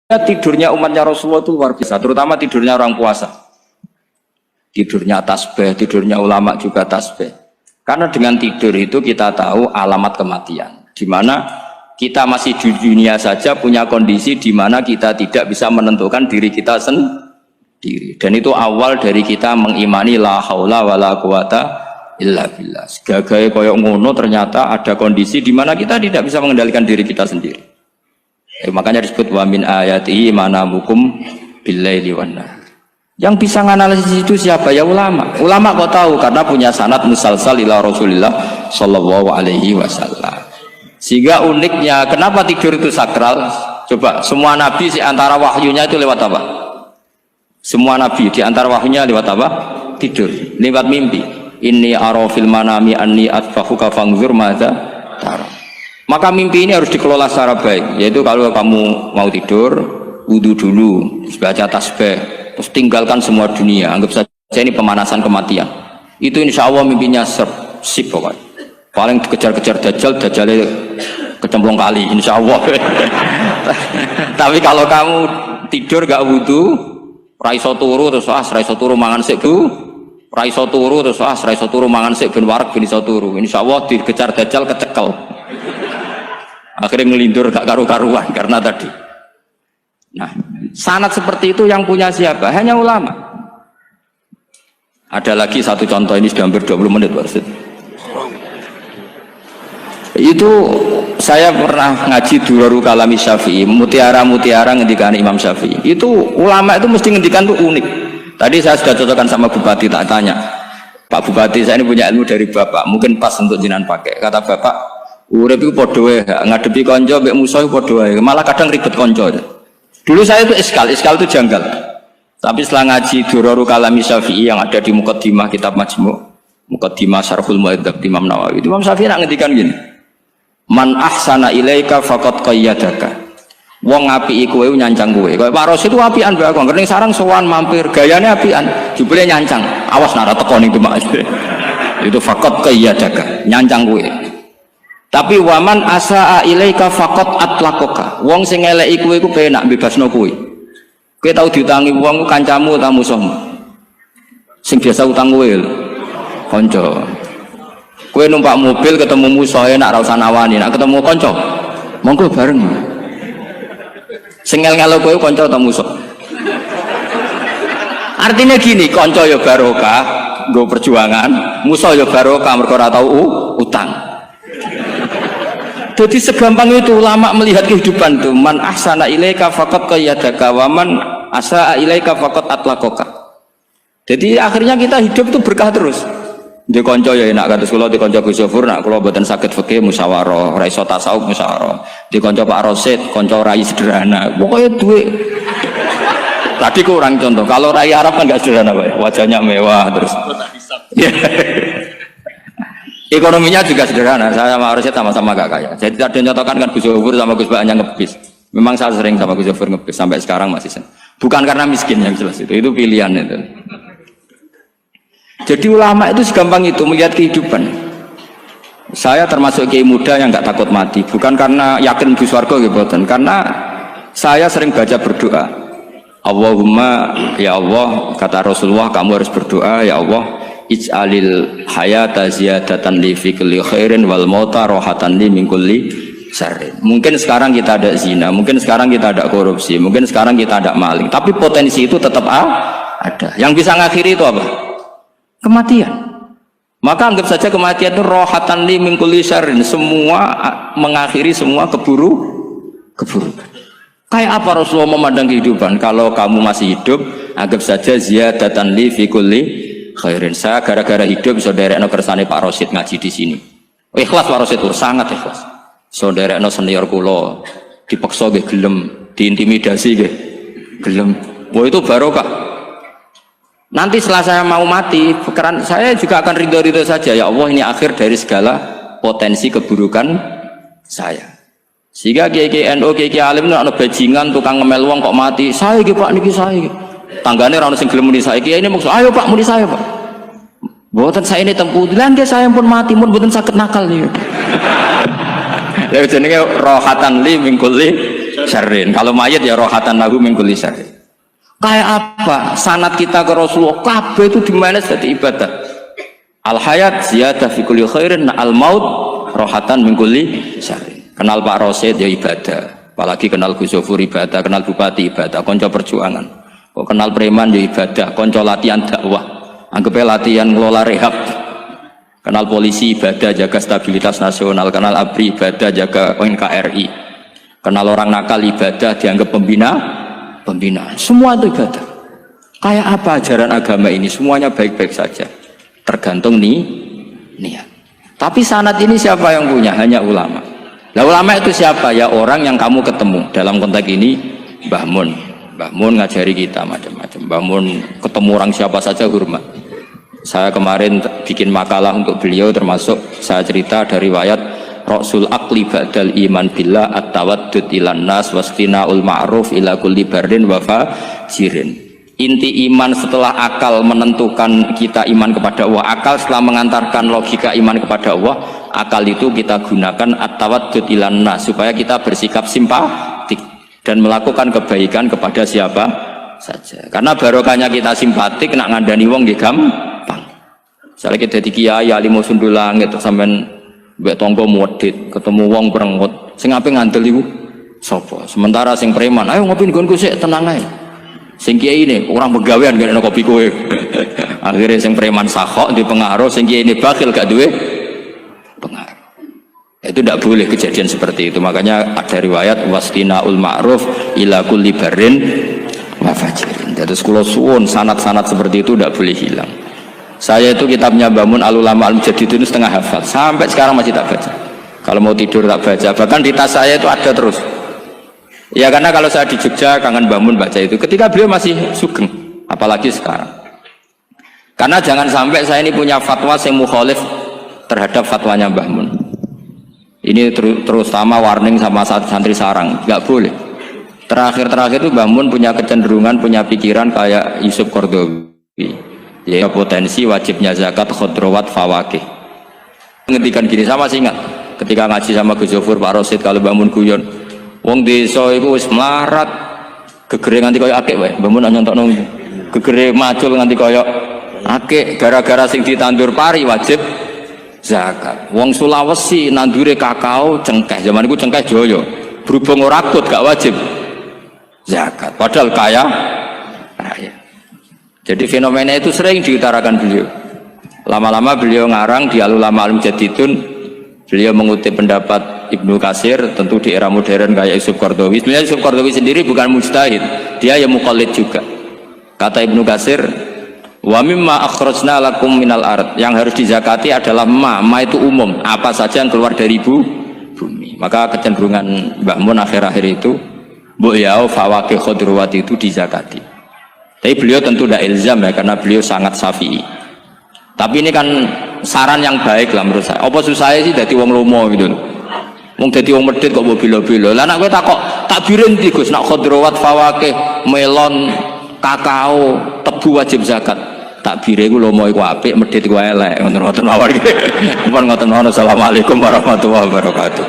Tidurnya umatnya Rasulullah itu luar biasa, terutama tidurnya orang puasa. Tidurnya tasbih, tidurnya ulama juga tasbih. Karena dengan tidur itu kita tahu alamat kematian. Di mana kita masih di dunia saja punya kondisi di mana kita tidak bisa menentukan diri kita sendiri. Dan itu awal dari kita mengimani la haula wala quwata illa billah. Segagai koyok ngono ternyata ada kondisi di mana kita tidak bisa mengendalikan diri kita sendiri. Makanya disebut wa min ayatihi manamukum billaili wan nahar. Yang bisa menganalisis itu siapa? Ya ulama. Ulama kok tahu karena punya sanad musalsal ila Rasulillah sallallahu alaihi wasallam. Sehingga uniknya kenapa tidur itu sakral? Coba semua nabi di antara wahyunya itu lewat apa? Semua nabi di antara wahyunya lewat apa? Tidur, lewat mimpi. Inni ara fil manami anni atfahuka fanzur madza tara. Maka mimpi ini harus dikelola secara baik, yaitu kalau kamu mau tidur, wudu dulu, baca tasbih, terus tinggalkan semua dunia, anggap saja ini pemanasan kematian. Itu insya Allah mimpinya sip pokoknya. Paling dikejar-kejar Dajjalnya kecemplung kali, insya Allah. Tapi kalau kamu tidur gak wudu, raiso turu terus raiso turu mangan sik bu, raiso turu terus raiso turu mangan sik ben warak ben iso turu. Insya Allah dikejar Dajjal kecekel. Akhirnya ngelindur gak karu-karuan karena tadi. Nah, sanad seperti itu yang punya siapa? Hanya ulama. Ada lagi satu contoh, ini sudah hampir 20 menit Warsid. Itu saya pernah ngaji Duraru Kalami Syafi'i, mutiara-mutiara ngendikan Imam Syafi'i. Itu ulama itu mesti ngendikan itu unik. Tadi saya sudah cocokkan sama Bupati, tak tanya, Pak Bupati saya ini punya ilmu dari Bapak, mungkin pas untuk jenengan pakai. Kata Bapak, urip iku padha wae, ngadepi kanca mbek musuh iku padha wae. Malah kadang ribet kanca. Dulu saya itu iskal itu janggal. Tapi setelah ngaji Duraru Kalami Syafi'i yang ada di Muqaddimah kitab Majmu', Muqaddimah Syarhul Mu'adzab Imam Nawawi. Imam Syafi'i nak ngendikan gini. Man ahsana ilaika faqad qayyadaka. Wong ngapiki kowe nyancang kowe. Kaya Pak Ros itu apian mbak aku. Ngerti sarang sowan mampir, gayane apian, jebule nyancang. Awas nara teko ning Demak. Itu faqad qayyadaka, nyancang kowe. Tapi waman asaa ilaika faqat atlaqaka. Wong sing eleki kowe iku penak bebasno kowe. Kowe tau diutangi wong kancamu ta musuhmu? Sing biasa utang kowe lho. Kanca. Kowe numpak mobil ketemu musuh enak ra usah nawani, nek ketemu kanca monggo bareng. Sing ngel-ngelo kowe kanca ta musuh? Artinya gini, kanca ya barokah, nggo perjuangan, musuh ya barokah mergo ora tau utang. Jadi segampang itu ulama melihat kehidupan itu. Man ahsana ilaika faqad qayyadaka wa man asaa ilaika faqad atlaqaka. Jadi akhirnya kita hidup itu berkah terus. Di kanca ya enak kados kula di kanca Gus Zafur nak kula mboten saged fikih musyawarah, ra iso tasawuf musyawarah. Di kanca Pak Rosid, kanca rai sederhana. Pokoknya duwe. Tadi kurang contoh. Kalau rai Arab kan enggak sederhana, Pak. Wajahnya mewah terus. Ekonominya juga sederhana, saya sama Arsyad sama-sama gak kaya. Jadi ada nyatakan kan Gus Zafur sama Gus Baknya ngebis. Memang saya sering sama Gus Zafur ngebis, sampai sekarang masih sering. Bukan karena miskin yang jelas itu pilihan itu. Jadi ulama itu segampang itu melihat kehidupan. Saya termasuk kiai muda yang gak takut mati, bukan karena yakin di surga gitu, karena saya sering baca berdoa. Allahumma ya Allah, kata Rasulullah, kamu harus berdoa ya Allah. Ij'alil hayata ziyadatan li fi kulli khairin wal mauta rohatan li min kulli syarrin. Mungkin sekarang kita ada zina, mungkin sekarang kita ada korupsi, mungkin sekarang kita ada maling, tapi potensi itu tetap ada. Yang bisa ngakhiri itu apa? Kematian. Maka anggap saja kematian itu rohatan li min kulli syarrin, semua mengakhiri semua keburukan. Kayak apa Rasulullah memandang kehidupan? Kalau kamu masih hidup, anggap saja ziyadatan li fi kulli khairin. Saya gara-gara hidup bisa derekno kersane Pak Rosid ngaji di sini. Ikhlas Pak Rosid itu sangat ikhlas. So derekno senior kula dipaksa nggih gelem, diintimidasi nggih gelem. Wah itu barokah. Nanti setelah saya mau mati, pikiran saya juga akan ridho-ridho saja. Ya Allah, ini akhir dari segala potensi keburukan saya. Sehingga kiai-kiai NU, kiai-kiai alim ana bajingan tukang ngemel wong kok mati. Saya nggih Pak niki saya nggih. Tanggane ra ono sing gelem muni saiki ini maksud ayo Pak muni saya Pak. Mboten saya ini tempuh lan nggih saya pun mati pun mboten saged nakal niku. Ya jenenge rohatan li min kulli syarrin. Kalau mayit ya rohatan lahu min kulli syarrin. Kayak apa? Sanad kita ke Rasulullah kabeh itu dimana jadi ibadah. Al hayat ziyadah fi kulli khairin, al maut rohatan min kulli syarrin. Kenal Pak Rosid ya ibadah. Apalagi kenal Gus Zofur ibadah, kenal Bupati ibadah, konco perjuangan. Kok kenal preman ya ibadah, konco latihan dakwah. Anggapnya latihan ngelola rehab. Kenal polisi ibadah, jaga stabilitas nasional. Kenal ABRI ibadah, jaga NKRI. Kenal orang nakal ibadah, dianggap pembina. Semua itu ibadah. Kayak apa ajaran agama ini? Semuanya baik-baik saja. Tergantung niat. Tapi sanad ini siapa yang punya? Hanya ulama. Nah ulama itu siapa? Ya orang yang kamu ketemu. Dalam konteks ini Mbah Mun. Mbah Mun ngajari kita macam-macam. Mbah Mun ketemu orang siapa saja hormat. Saya kemarin bikin makalah untuk beliau, termasuk saya cerita dari riwayat Rasul Aqli Ba'dal Iman Billah At-Tawaddud ilan nas wastina'ul ma'ruf ila kulli barrin wa fajirin. Inti iman setelah akal menentukan kita iman kepada Allah, akal setelah mengantarkan logika iman kepada Allah, akal itu kita gunakan at-tawaddud ilan nas supaya kita bersikap simpatik dan melakukan kebaikan kepada siapa saja. Karena barokahnya kita simpatik nak ngandani wong nggih gampang. Misalnya kita di kiai alim sundul langit sampean mbek tangga modit ketemu wong perengut sing ape ngandel iku sapa? Sementara sing preman ayo ngopi nggonku sik tenang ae. Sing kiai ini orang pegawean gak ada kopi kowe. Akhirnya sing preman sakhok di pengaruh, sing kiai ini bakhil gak duwe pengaruh. Itu tidak boleh kejadian seperti itu. Makanya ada riwayat wastina'ul ma'ruf ila kulli barrin wa fajirin. Terus kula suwun sanad-sanad seperti itu tidak boleh hilang. Saya itu kitabnya Bangun Al-Ulama Al-Mujaddidin itu setengah hafal. Sampai sekarang masih tak baca. Kalau mau tidur tak baca. Bahkan di tas saya itu ada terus. Ya karena kalau saya di Jogja kangen Bangun baca itu ketika beliau masih sugeng, apalagi sekarang. Karena jangan sampai saya ini punya fatwa yang mukhalif terhadap fatwanya Mbah Mun. Ini terutama warning sama santri sarang, nggak boleh. Terakhir itu Mbah Mun punya kecenderungan, punya pikiran kayak Yusuf Qaradawi. Ya potensi wajibnya zakat khodrowat fawakih. Ngendikan gini, sama sih ingat ketika ngaji sama Gus Zofur Pak Rosid kalau Mbah Mun guyon. Wong desa iku wis melarat gegere nganti kaya akeh wae. Mbah Mun nyontokno gegere macul nganti kaya akeh gara-gara sing ditandur pari wajib zakat. Wong Sulawesi nandure kakao cengkeh. Zaman iku cengkeh Jaya. Berhubung ora akut gak wajib zakat. Padahal kaya raya. Jadi fenomena itu sering diutarakan beliau. Lama-lama beliau ngarang di Al-Ulama Al-Mujaddidun. Beliau mengutip pendapat Ibnu Katsir, tentu di era modern kayak Yusuf Qaradawi. Sebenarnya Yusuf Qaradawi sendiri bukan mujtahid, dia yang muqallid juga. Kata Ibnu Katsir, wa mimma akhrajna lakum minal ard, yang harus dizakati adalah ma itu umum, apa saja yang keluar dari bumi. Maka kecenderungan Mbah Mun akhir-akhir itu mbok yao fawaqih khudrawat itu dizakati. Tapi beliau tentu tidak ilzam ya, karena beliau sangat syafi'i. Tapi ini kan saran yang baik lah menurut saya. Apa susahnya sih dadi wong lomo gitu. Wong dadi wong medhit kok mbok bilo-bilo. Lah nek kowe takok takbirin ndi Gus, nak khudrawat fawaqih, melon, kakao, tebu wajib zakat. Takbire iku lomo iku apik, medhit iku elek. Ngoten-ngoten mawon iki. Pun ngoten mawon. Assalamualaikum warahmatullahi wabarakatuh.